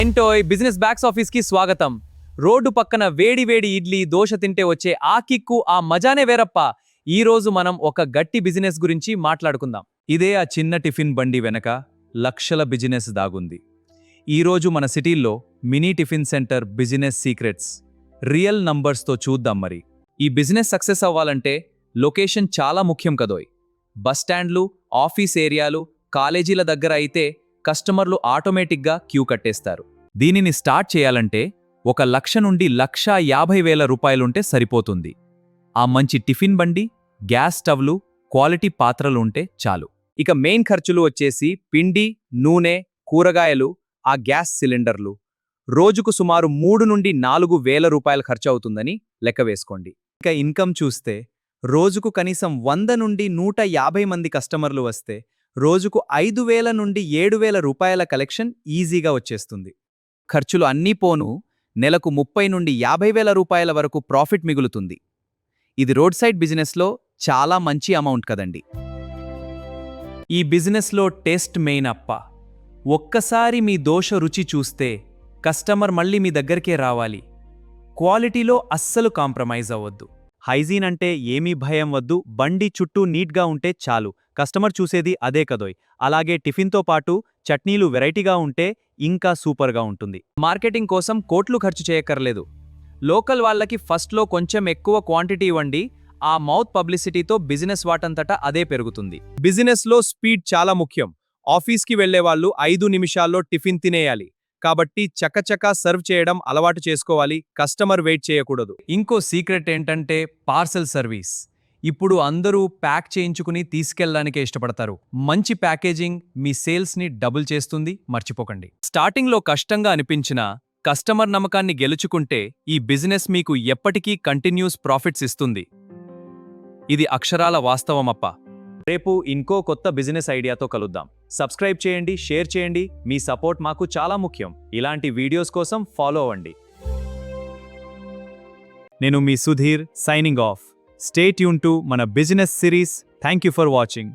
ఏంటోయ్ business backs office కి స్వాగతం. Road పక్కన వేడి వేడి ఇడ్లీ దోశ తింటే వచ్చే ఆ కిక్కు ఆ మజానే వేరప్ప. ఈ రోజు మనం ఒక గట్టి బిజినెస్ గురించి మాట్లాడుకుందాం. ఇదే ఆ చిన్న టిఫిన్ బండి వెనక లక్షల బిజినెస్ దాగుంది. ఈ రోజు మన సిటీల్లో mini tiffin centre business secrets real నంబర్స్తో చూద్దాం. మరి ఈ బిజినెస్ సక్సెస్ అవ్వాలంటే లొకేషన్ చాలా ముఖ్యం కదోయ్. బస్ స్టాండ్లు, ఆఫీస్ ఏరియాలు, కాలేజీల దగ్గర అయితే కస్టమర్లు ఆటోమేటిక్గా క్యూ కట్టేస్తారు. దీనిని స్టార్ట్ చేయాలంటే 1,00,000 నుండి 1,50,000 రూపాయలుంటే సరిపోతుంది. ఆ మంచి టిఫిన్ బండి, గ్యాస్ స్టవ్లు, క్వాలిటీ పాత్రలు ఉంటే చాలు. ఇక మెయిన్ ఖర్చులు వచ్చేసి పిండి, నూనె, కూరగాయలు, ఆ గ్యాస్ సిలిండర్లు. రోజుకు సుమారు 3 నుండి 4 వేల రూపాయల ఖర్చు అవుతుందని లెక్క వేసుకోండి. ఇక ఇన్కమ్ చూస్తే రోజుకు కనీసం 100 నుండి 150 మంది కస్టమర్లు వస్తే రోజుకు 5,000 నుండి 7,000 రూపాయల కలెక్షన్ ఈజీగా వచ్చేస్తుంది. ఖర్చులు అన్నీ పోను నెలకు 30 నుండి 50,000 రూపాయల వరకు ప్రాఫిట్ మిగులుతుంది. ఇది రోడ్ సైడ్ బిజినెస్లో చాలా మంచి అమౌంట్ కదండి. ఈ బిజినెస్లో టేస్ట్ మెయిన్ అప్ప. ఒక్కసారి మీ దోశ రుచి చూస్తే కస్టమర్ మళ్ళీ మీ దగ్గరికే రావాలి. క్వాలిటీలో అస్సలు కాంప్రమైజ్ అవ్వద్దు. హైజీన్ అంటే ఏమీ భయం వద్దు, బండి చుట్టూ నీట్గా ఉంటే చాలు. కస్టమర్ చూసేది అదే కదోయ్. అలాగే టిఫిన్తో పాటు చట్నీలు వెరైటీగా ఉంటే ఇంకా సూపర్గా ఉంటుంది. మార్కెటింగ్ కోసం కోట్లు ఖర్చు చేయక్కర్లేదు. లోకల్ వాళ్ళకి ఫస్ట్లో కొంచెం ఎక్కువ క్వాంటిటీ ఇవ్వండి. ఆ మౌత్ పబ్లిసిటీతో బిజినెస్ వాటంతటా అదే పెరుగుతుంది. బిజినెస్లో స్పీడ్ చాలా ముఖ్యం. ఆఫీస్కి వెళ్లే వాళ్ళు 5 నిమిషాల్లో టిఫిన్ తినేయాలి. కాబట్టి చకచకా సర్వ్ చేయడం అలవాటు చేసుకోవాలి. కస్టమర్ వెయిట్ చేయకూడదు. ఇంకో సీక్రెట్ ఏంటంటే పార్సెల్ సర్వీస్. ఇప్పుడు అందరూ ప్యాక్ చేయించుకుని తీసుకెళ్లడానికే ఇష్టపడతారు. మంచి ప్యాకేజింగ్ మీ సేల్స్ని డబుల్ చేస్తుంది, మర్చిపోకండి. స్టార్టింగ్లో కష్టంగా అనిపించినా కస్టమర్ నమ్మకాన్ని గెలుచుకుంటే ఈ బిజినెస్ మీకు ఎప్పటికీ కంటిన్యూస్ ప్రాఫిట్స్ ఇస్తుంది. ఇది అక్షరాల వాస్తవమప్ప. రేపు ఇంకో కొత్త బిజినెస్ ఐడియాతో కలుద్దాం. సబ్స్క్రైబ్ చేయండి, షేర్ చేయండి. మీ సపోర్ట్ మాకు చాలా ముఖ్యం. ఇలాంటి వీడియోస్ కోసం ఫాలో అవ్వండి. నేను మీ Sudheer, signing off. Stay tune to మన business series. Thank you for watching.